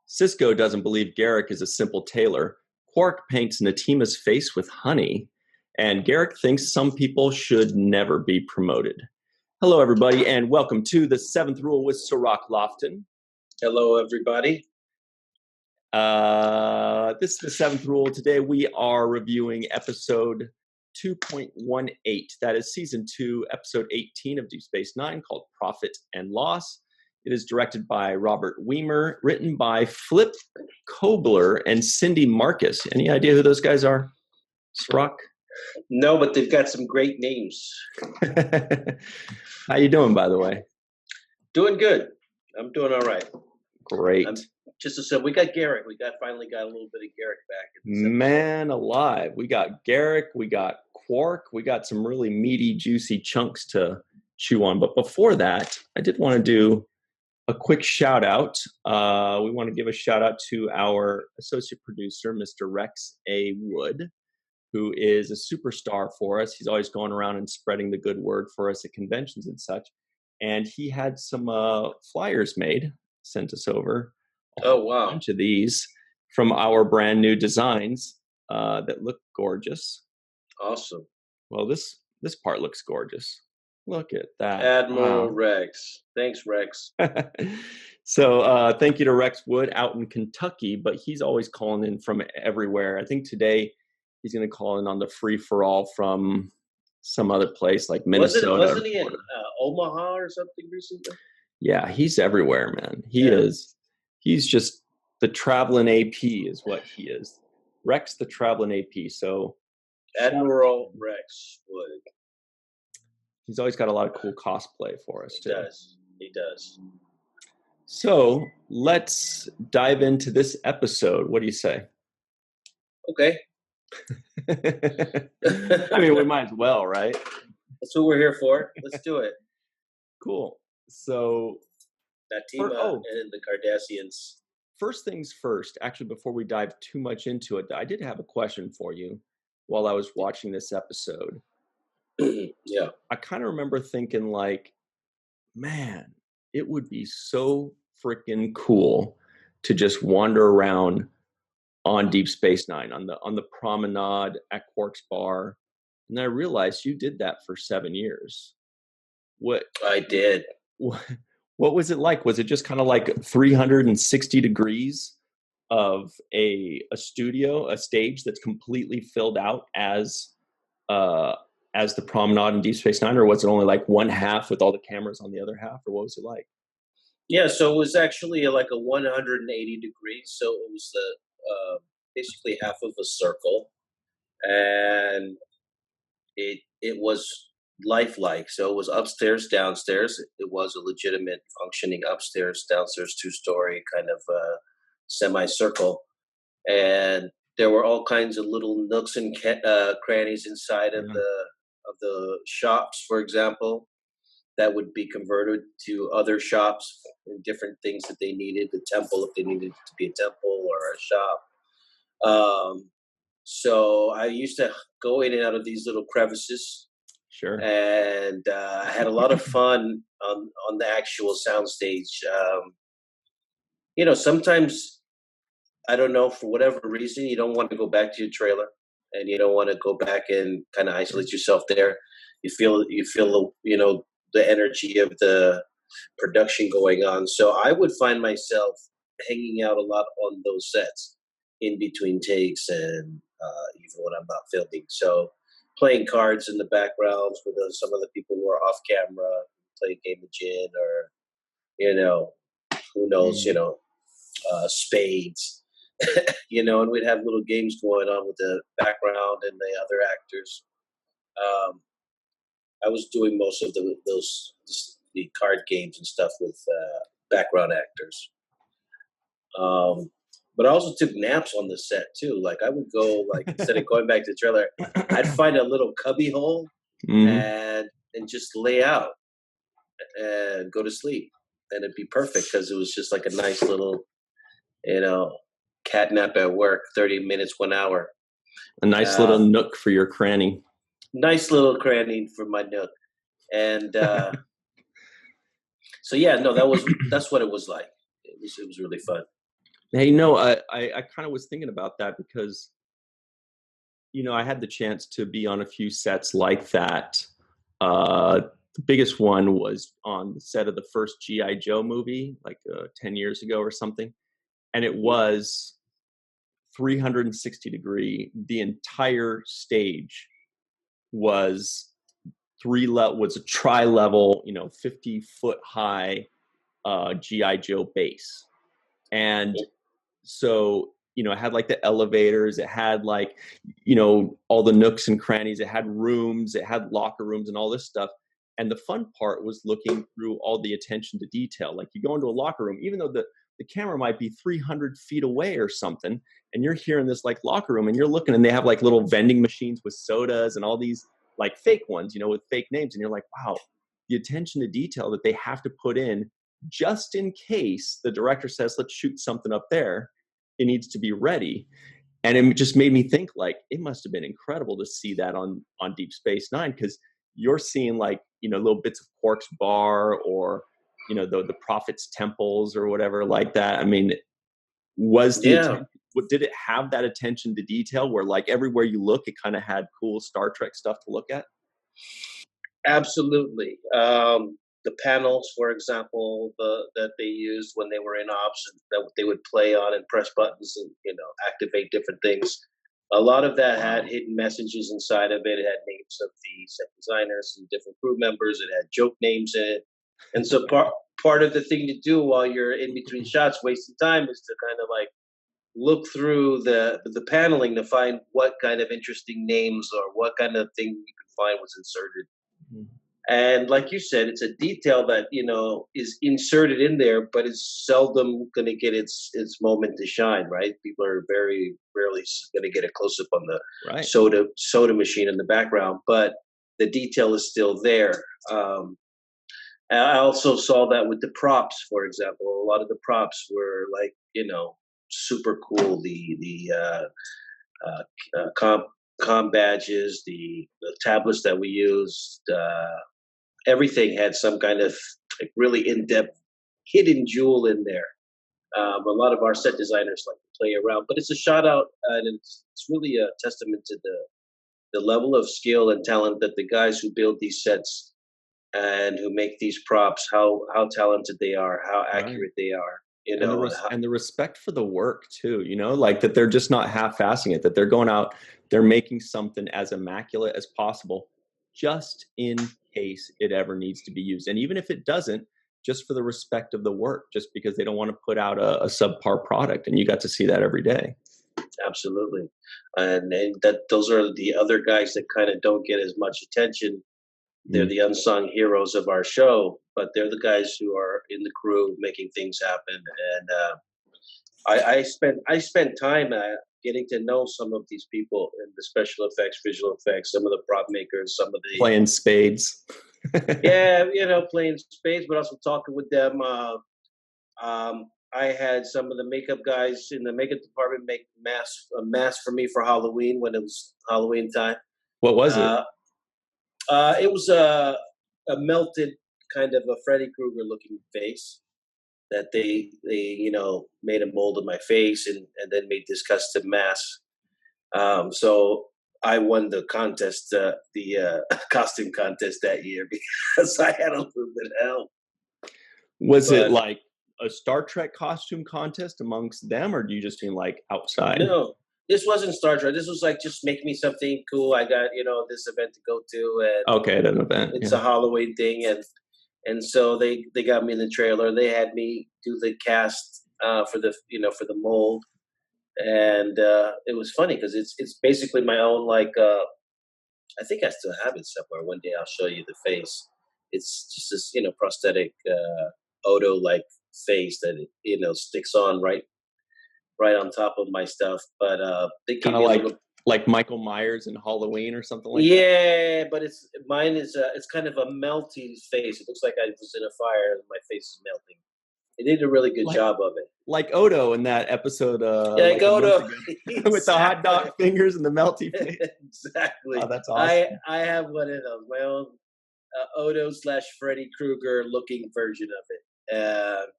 Sisko doesn't believe Garrick is a simple tailor. Quark paints Natima's face with honey. And Garrick thinks some people should never be promoted. Hello, everybody, and welcome to The Seventh Rule with Cirroc Lofton. Hello, everybody. This is The Seventh Rule. Today we are reviewing episode 2.18. That is season 2, episode 18 of Deep Space Nine, called Profit and Loss. It is directed by Robert Weimer, written by Flip Kobler and Cindy Marcus. Any idea who those guys are? Cirroc? No, but they've got some great names. How you doing, by the way? Doing good. I'm doing all right. Great. Just to say, we got Garrick. We finally got a little bit of Garrick back. Man alive. We got Garrick. We got Quark. We got some really meaty, juicy chunks to chew on. But before that, I did want to do a quick shout out. We want to give a shout out to our associate producer, Mr. Rex A. Wood, who is a superstar for us. He's always going around and spreading the good word for us at conventions and such. And he had some flyers made, sent us over. Oh, wow. A bunch of these from our brand new designs that look gorgeous. Awesome. Well, this part looks gorgeous. Look at that. Admiral Rex. Thanks, Rex. So thank you to Rex Wood out in Kentucky, but he's always calling in from everywhere. I think today he's going to call in on the free-for-all from some other place like Minnesota. Wasn't he in Omaha or something recently? Yeah, he's everywhere, man. He is. He's just the traveling AP is what he is. Rex the traveling AP. So Admiral Rex Wood. He's always got a lot of cool cosplay for us, too. He does. So let's dive into this episode. What do you say? Okay. I mean, we might as well, right? That's what we're here for. Let's do it. Cool. So Natima and the Cardassians. First things first, actually, before we dive too much into it, I did have a question for you while I was watching this episode. Yeah. I kind of remember thinking like, man, it would be so freaking cool to just wander around on Deep Space Nine, on the promenade at Quark's bar. And I realized you did that for 7 years. What I did. What was it like? Was it just kind of like 360 degrees of a studio, a stage that's completely filled out as the promenade in Deep Space Nine, or was it only like one half with all the cameras on the other half, or what was it like? Yeah, so it was actually like a 180 degrees. So it was basically half of a circle, and it was lifelike. So it was upstairs, downstairs. It was a legitimate functioning upstairs, downstairs, 2-story kind of semicircle, and there were all kinds of little nooks and crannies inside of the shops, for example, that would be converted to other shops and different things that they needed. The temple, if they needed to be a temple or a shop. So I used to go in and out of these little crevices. Sure. And I had a lot of fun on the actual soundstage. Sometimes, I don't know, for whatever reason, you don't want to go back to your trailer, and you don't want to go back and kind of isolate yourself there. You feel the energy of the production going on. So I would find myself hanging out a lot on those sets in between takes, and even when I'm not filming. So playing cards in the backgrounds with some of the people who are off camera, play a game of gin, or who knows, spades. And we'd have little games going on with the background and the other actors. I was doing most of the card games and stuff with background actors. But I also took naps on the set too. Like I would go, instead of going back to the trailer, I'd find a little cubby hole and just lay out and go to sleep, and it'd be perfect because it was just like a nice little, cat nap at work, 30 minutes, 1 hour. A nice little nook for your cranny. Nice little cranny for my nook. And so, yeah, no, that's what it was like. It was really fun. Hey, no, I kind of was thinking about that because, I had the chance to be on a few sets like that. The biggest one was on the set of the first G.I. Joe movie, like 10 years ago or something. And it was 360 degree. The entire stage was was a tri-level, 50-foot high GI Joe base. And so, it had like the elevators, it had like, all the nooks and crannies, it had rooms, it had locker rooms and all this stuff. And the fun part was looking through all the attention to detail. Like you go into a locker room, even though the camera might be 300 feet away or something, and you're here in this like locker room and you're looking and they have like little vending machines with sodas and all these like fake ones, with fake names. And you're like, wow, the attention to detail that they have to put in just in case the director says, let's shoot something up there, it needs to be ready. And it just made me think like, it must have been incredible to see that on Deep Space Nine, because you're seeing like, little bits of Quark's bar or, the Prophet's temples or whatever like that. I mean, did it have that attention to detail where like everywhere you look, it kind of had cool Star Trek stuff to look at? Absolutely. The panels, for example, that they used when they were in ops, and that they would play on and press buttons and activate different things. A lot of that had hidden messages inside of it. It had names of the set designers and different crew members. It had joke names in it, and so part of the thing to do while you're in between shots, wasting time, is to kind of like look through the paneling to find what kind of interesting names or what kind of thing you could find was inserted. Mm-hmm. And like you said, it's a detail that is inserted in there, but is seldom going to get its moment to shine. Right? People are very rarely going to get a close up on the soda machine in the background, but the detail is still there. I also saw that with the props, for example. A lot of the props were like super cool. The com badges, the tablets that we used. Everything had some kind of like really in-depth hidden jewel in there. A lot of our set designers like to play around, but it's a shout out, and it's really a testament to the level of skill and talent that the guys who build these sets and who make these props, how talented they are, how accurate they are. And the respect for the work too, like that they're just not half-assing it, that they're going out, they're making something as immaculate as possible, just in case it ever needs to be used. And even if it doesn't, just for the respect of the work, just because they don't want to put out a subpar product. And you got to see that every day. Absolutely. And that those are the other guys that kind of don't get as much attention. They're the unsung heroes of our show, but they're the guys who are in the crew making things happen. And I spent time getting to know some of these people in the special effects, visual effects, some of the prop makers, some of the playing spades. Yeah, playing spades, but also talking with them. I had some of the makeup guys in the makeup department make a mask for me for Halloween when it was Halloween time. What was it? It was a melted kind of a Freddy Krueger looking face that they made a mold of my face and then made this custom mask. So I won the contest, the costume contest that year because I had a little bit of help. Was it like a Star Trek costume contest amongst them, or do you just mean like outside? No. This wasn't Star Trek. This was like, just make me something cool. I got, this event to go to. And okay, an event. It's a Halloween thing. And so they got me in the trailer. They had me do the cast for the mold. And it was funny because it's basically my own, like, I think I still have it somewhere. One day I'll show you the face. It's just this, prosthetic Odo-like face that, sticks on right on top of my stuff, but they kind of like Michael Myers in Halloween or something like that. Yeah, but mine is it's kind of a melty face. It looks like I was in a fire and my face is melting. They did a really good job of it. Like Odo in that episode. Yeah, like Odo exactly. With the hot dog fingers and the melty face. Exactly. Oh, that's awesome. I have one of those, my own Odo / Freddy Krueger looking version of it.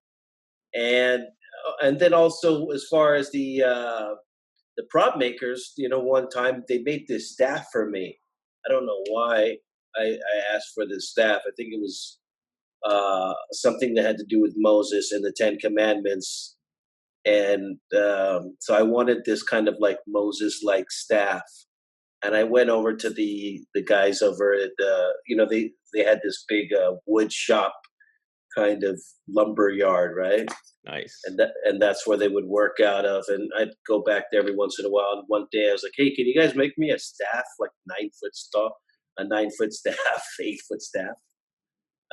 And And then also as far as the prop makers, one time they made this staff for me. I don't know why I asked for this staff. I think it was something that had to do with Moses and the Ten Commandments. And so I wanted this kind of like Moses-like staff. And I went over to the guys over at they had this big wood shop kind of lumber yard, right? Nice. And that's where they would work out of. And I'd go back there every once in a while. And one day I was like, "Hey, can you guys make me a staff like 9-foot tall, a 9-foot staff, 8-foot staff?"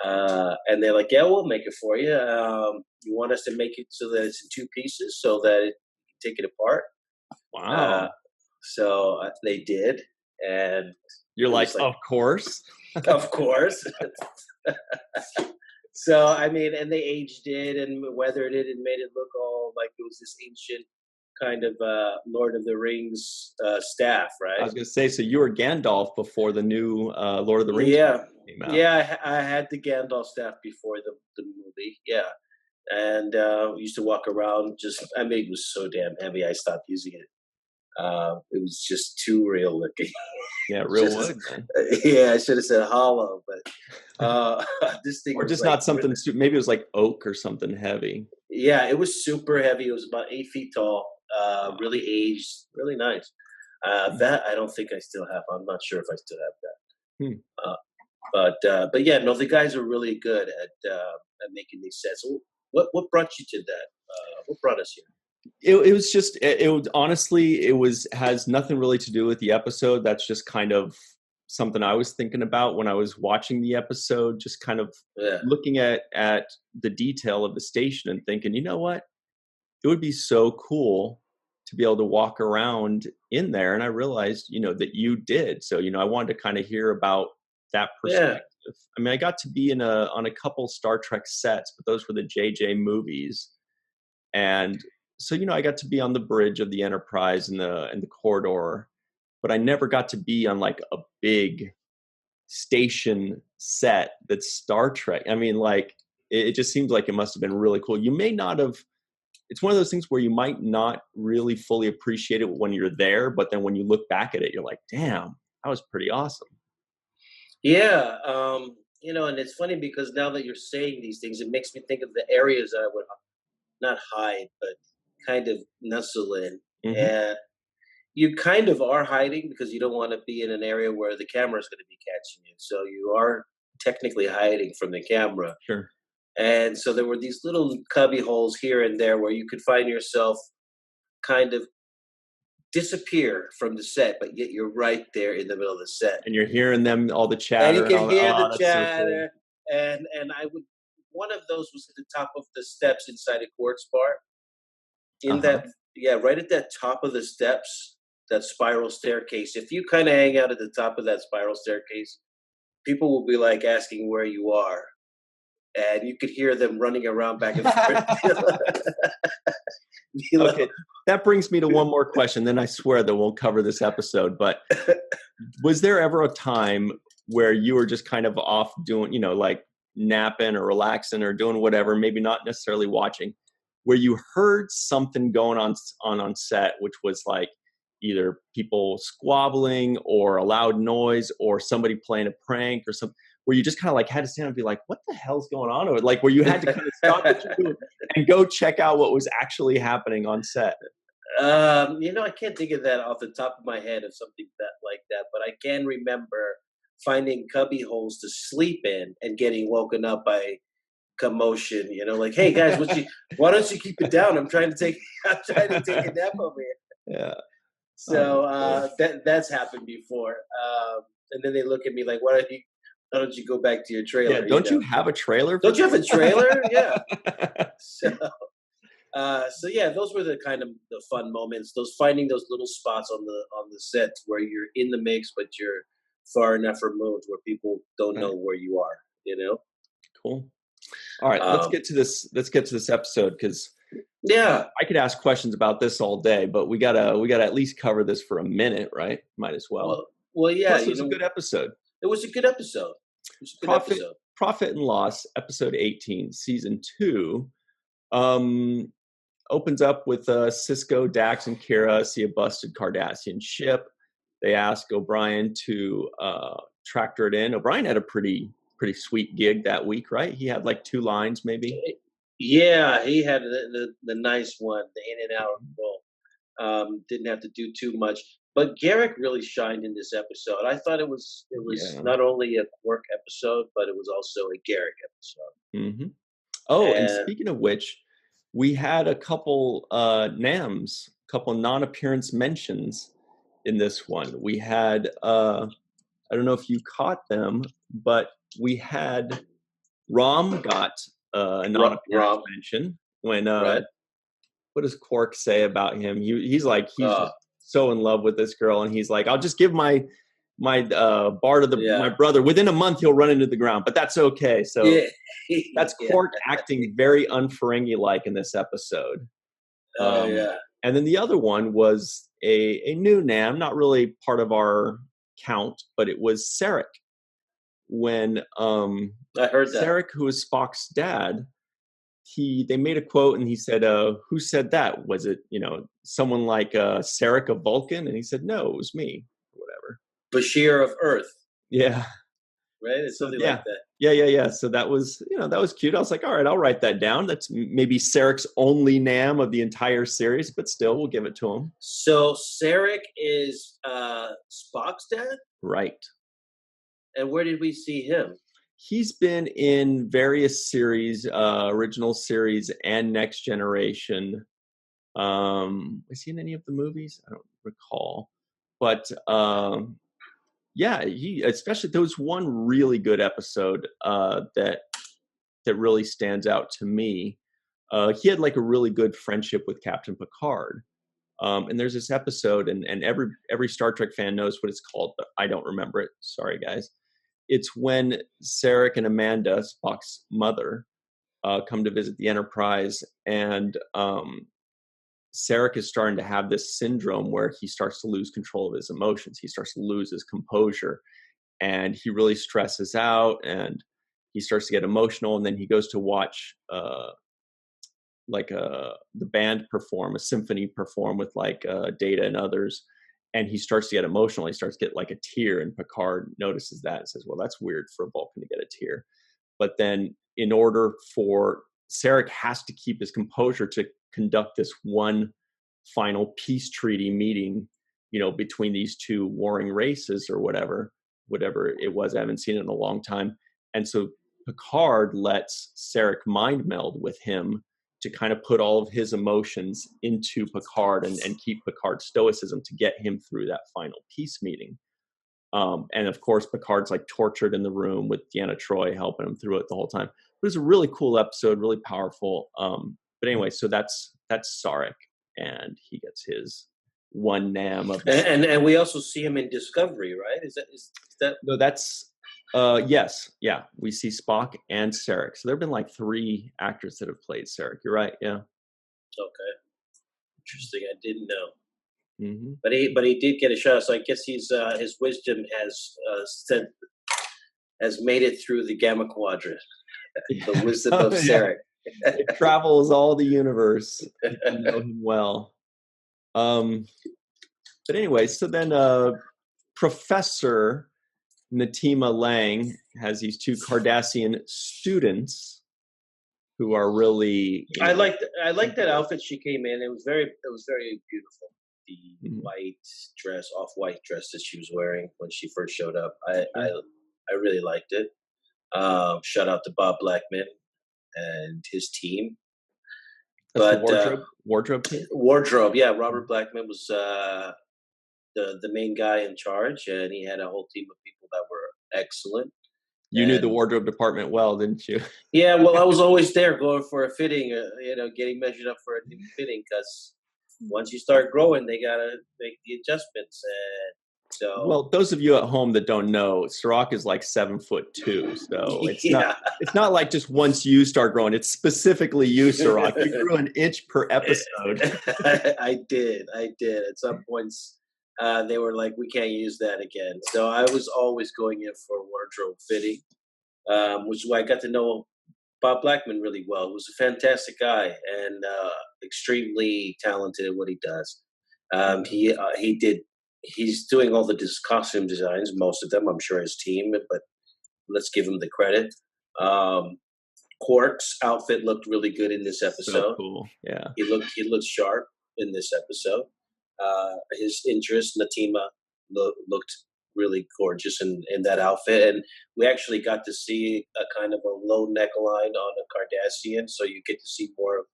And they're like, "Yeah, we'll make it for you. You want us to make it so that it's in 2 pieces, so that you can take it apart?" Wow. So they did, and you're like, "Of course, of course." So I mean, and they aged it and weathered it and made it look all like it was this ancient kind of Lord of the Rings staff, right? I was gonna say, so you were Gandalf before the new Lord of the Rings came out. Yeah, I had the Gandalf staff before the movie, yeah. And we used to walk around I mean, it was so damn heavy, I stopped using it. It was just too real looking. Yeah, real wood. Yeah, I should have said hollow, but this thing, or just not something. Maybe it was like oak or something heavy. Yeah, it was super heavy. It was about 8 feet tall. Really aged, really nice. That I don't think I still have. I'm not sure if I still have that. But yeah, no, the guys are really good at making these sets. So what brought you to that? What brought us here? It was just it was honestly has nothing really to do with the episode. That's just kind of something I was thinking about when I was watching the episode, just kind of looking at the detail of the station and thinking, you know what, it would be so cool to be able to walk around in there. And I realized, that you did. So, I wanted to kind of hear about that perspective. Yeah. I mean, I got to be on a couple Star Trek sets, but those were the JJ movies. And so, I got to be on the bridge of the Enterprise and the corridor, but I never got to be on like a big station set that's Star Trek. I mean, like, it just seems like it must have been really cool. You may not have, it's one of those things where you might not really fully appreciate it when you're there, but then when you look back at it, you're like, damn, that was pretty awesome. Yeah. And it's funny because now that you're saying these things, it makes me think of the areas that I would not hide, but kind of nestle in. Mm-hmm. And you kind of are hiding because you don't want to be in an area where the camera is going to be catching you. So you are technically hiding from the camera. Sure. And so there were these little cubby holes here and there where you could find yourself kind of disappear from the set, but yet you're right there in the middle of the set. And you're hearing them, all the chatter. And you can hear the chatter. So cool. And one of those was at the top of the steps inside a quartz bar. Right at that top of the steps, that spiral staircase. If you kind of hang out at the top of that spiral staircase, people will be like asking where you are. And you could hear them running around back and forth. Okay, that brings me to one more question. Then I swear that we'll cover this episode. But was there ever a time where you were just kind of off doing, like napping or relaxing or doing whatever, maybe not necessarily watching, where you heard something going on set, which was like either people squabbling or a loud noise or somebody playing a prank or something, where you just kind of like had to stand and be like, what the hell's going on? Or like where you had to kind of stop what you're doing and go check out what was actually happening on set? I can't think of that off the top of my head of something like that, but I can remember finding cubby holes to sleep in and getting woken up by commotion, like, hey guys, why don't you keep it down? I'm trying to take a nap over here. Yeah. So that's happened before. And then they look at me like, why don't you go back to your trailer? Yeah, don't you have a trailer? Don't you have a trailer? Yeah. So yeah, those were the kind of the fun moments. Finding those little spots on the set where you're in the mix, but you're far enough removed where people don't know where you are. Cool. All right, let's get to this episode, because I could ask questions about this all day, but we gotta at least cover this for a minute, right? Might as well. Well, yeah. Plus, it was a good episode. It was a good episode. Profit and Loss, episode 18, season 2. opens up with Sisko, Dax, and Kira see a busted Cardassian ship. They ask O'Brien to tractor it in. O'Brien had a pretty sweet gig that week, right? He had like 2 lines, maybe. Yeah, he had the nice one, the in and out role. Didn't have to do too much, but Garrick really shined in this episode. I thought it was not only a Quark episode, but it was also a Garrick episode. Mm-hmm. Oh, and speaking of which, we had a couple NAMs, a couple non-appearance mentions in this one. We had, I don't know if you caught them, but we had Rom got a non-appearance mention when, what does Quark say about him? He's just so in love with this girl, and he's like, I'll just give my bar to my brother. Within a month, he'll run into the ground, but that's okay. So that's Quark acting very un-Ferengi-like in this episode. And then the other one was a new NAM, not really part of our count, but it was Sarek. When I heard that. Sarek, who is Spock's dad, they made a quote and he said, who said that? Was it, someone like Sarek of Vulcan? And he said, no, it was me, or whatever. Bashir of Earth. Yeah. Right? It's something like that. Yeah. So that was, that was cute. I was like, all right, I'll write that down. That's maybe Sarek's only NAM of the entire series, but still, we'll give it to him. So Sarek is Spock's dad? Right. And where did we see him? He's been in various series, original series and Next Generation. Is he in any of the movies? I don't recall. But especially there was one really good episode that really stands out to me. He had like a really good friendship with Captain Picard. And there's this episode, and every Star Trek fan knows what it's called, but I don't remember it. Sorry, guys. It's when Sarek and Amanda, Spock's mother, come to visit the Enterprise, and Sarek is starting to have this syndrome where he starts to lose control of his emotions. He starts to lose his composure, and he really stresses out, and he starts to get emotional, and then he goes to watch the band perform, a symphony perform with Data and others. And he starts to get emotional. He starts to get like a tear, and Picard notices that and says, well, that's weird for a Vulcan to get a tear. But then in order for Sarek has to keep his composure to conduct this one final peace treaty meeting, between these two warring races or whatever it was. I haven't seen it in a long time. And so Picard lets Sarek mind meld with him to kind of put all of his emotions into Picard and keep Picard's stoicism to get him through that final peace meeting. And of course, Picard's like tortured in the room with Deanna Troi helping him through it the whole time. It was a really cool episode, really powerful. But anyway, so that's Sarek, and he gets his one NAM of that. And we also see him in Discovery, right? Is that No, that's yes. Yeah. We see Spock and Sarek. So there have been like 3 actors that have played Sarek. You're right. Yeah. Okay. Interesting. I didn't know. Mm-hmm. But he did get a shot. So I guess his wisdom has made it through the Gamma Quadrant. The wisdom of Sarek. It travels all the universe. You know him well. But anyway, so then Professor Natima Lang has these 2 Cardassian students who are really. I like that outfit she came in. It was very beautiful. The off-white dress that she was wearing when she first showed up. I really liked it. Shout out to Bob Blackman and his team. That's the wardrobe team? Wardrobe, yeah. Robert Blackman was the main guy in charge, and he had a whole team of people that were excellent. You knew the wardrobe department well, didn't you? Yeah, well, I was always there going for a fitting, getting measured up for a new fitting, because once you start growing, they got to make the adjustments. Well, those of you at home that don't know, Cirroc is like 7'2", so it's not like just once you start growing. It's specifically you, Cirroc. You grew an inch per episode. I did. At some points, they were like, "We can't use that again." So I was always going in for wardrobe fitting, which is why I got to know Bob Blackman really well. He was a fantastic guy and extremely talented at what he does. He's doing all the costume designs, most of them. I'm sure his team, but let's give him the credit. Quark's outfit looked really good in this episode. So cool. Yeah. He looked sharp in this episode. His interest, Natima, looked really gorgeous in that outfit. And we actually got to see a kind of a low neckline on a Cardassian. So you get to see more of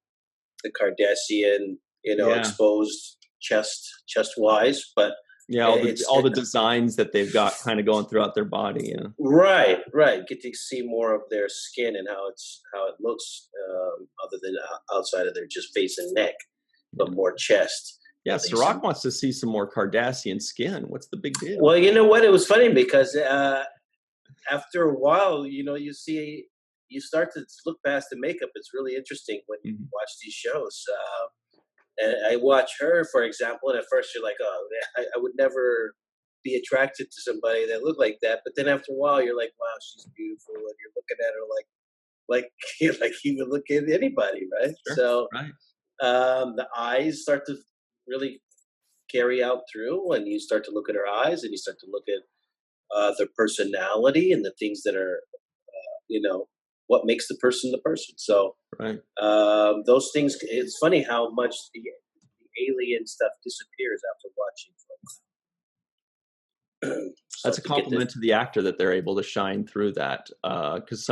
the Cardassian, exposed chest-wise. But yeah, all the designs that they've got kind of going throughout their body. Yeah. Right. Get to see more of their skin and how it looks, other than outside of their just face and neck, but more chest. Yeah, Cirroc wants to see some more Kardashian skin. What's the big deal? Well, you know what? It was funny because after a while, you start to look past the makeup. It's really interesting when you watch these shows. And I watch her, for example, and at first you're like, oh, I would never be attracted to somebody that looked like that. But then after a while, you're like, wow, she's beautiful. And you're looking at her like you would look at anybody, right? Sure. So right. The eyes start to really carry out through, and you start to look at her eyes, and you start to look at their personality and the things that are, what makes the person. So right. Those things. It's funny how much the alien stuff disappears after watching. That's a compliment to the actor that they're able to shine through that, because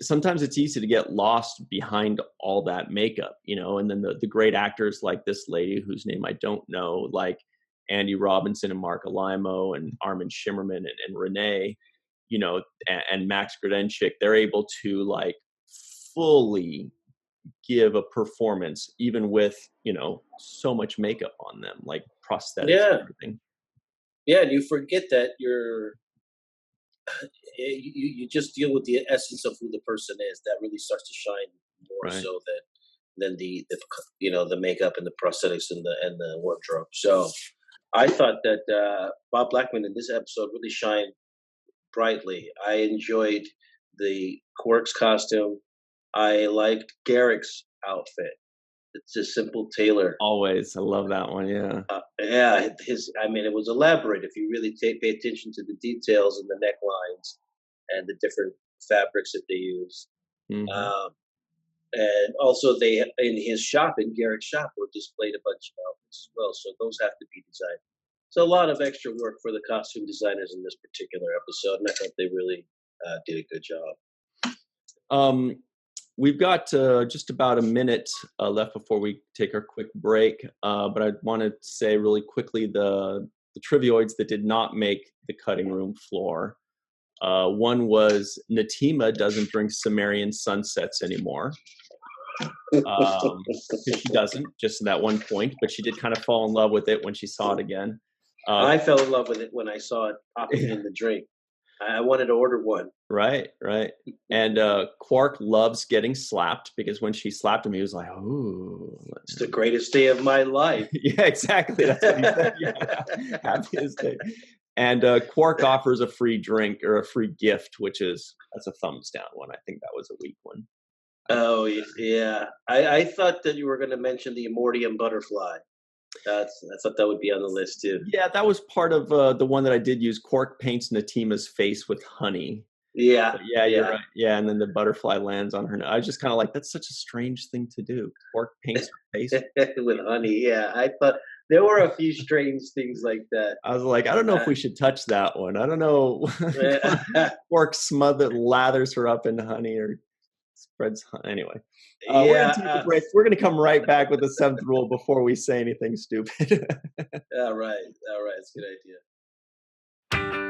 sometimes it's easy to get lost behind all that makeup, and then the great actors like this lady whose name I don't know, like Andy Robinson and Mark Alimo and Armin Shimmerman and Renee, and Max Grodenchik, they're able to like fully give a performance even with, so much makeup on them, like prosthetics and everything. Yeah, and you forget that you just deal with the essence of who the person is. That really starts to shine more so than the makeup and the prosthetics and the wardrobe. So I thought that Bob Blackman in this episode really shined brightly. I enjoyed the Quark's costume. I liked Garrick's outfit. It's a simple tailor. Always. I love that one. Yeah. It was elaborate. If you really pay attention to the details and the necklines and the different fabrics that they use. Mm-hmm. And also they, in his shop, in Garrick's shop, were displayed a bunch of outfits as well. So those have to be designed. So a lot of extra work for the costume designers in this particular episode. And I thought they really did a good job. We've got just about a minute left before we take our quick break, but I want to say really quickly the trivioids that did not make the cutting room floor. One was Natima doesn't drink Sumerian sunsets anymore. She doesn't, just in that one point, but she did kind of fall in love with it when she saw it again. I fell in love with it when I saw it popping in the drink. I wanted to order one. Right. And Quark loves getting slapped because when she slapped him, he was like, "Oh, it's the greatest day of my life." Yeah, exactly. That's what he said. Yeah, happiest day. And Quark offers a free drink or a free gift, that's a thumbs down one. I think that was a weak one. Oh yeah, I thought that you were going to mention the Immortium butterfly. I thought that would be on the list too. Yeah, that was part of the one that I did use. Quark paints Natima's face with honey. Yeah. Yeah, you're right. Yeah, and then the butterfly lands on her. I was just kind of like, that's such a strange thing to do. Quark paints her face with honey. Yeah, I thought there were a few strange things like that. I was like, I don't know if we should touch that one. I don't know. Quark lathers her up in honey or spreads honey. Anyway. We're going to take a break. We're going to come right back with the seventh rule before we say anything stupid. All right. It's a good idea.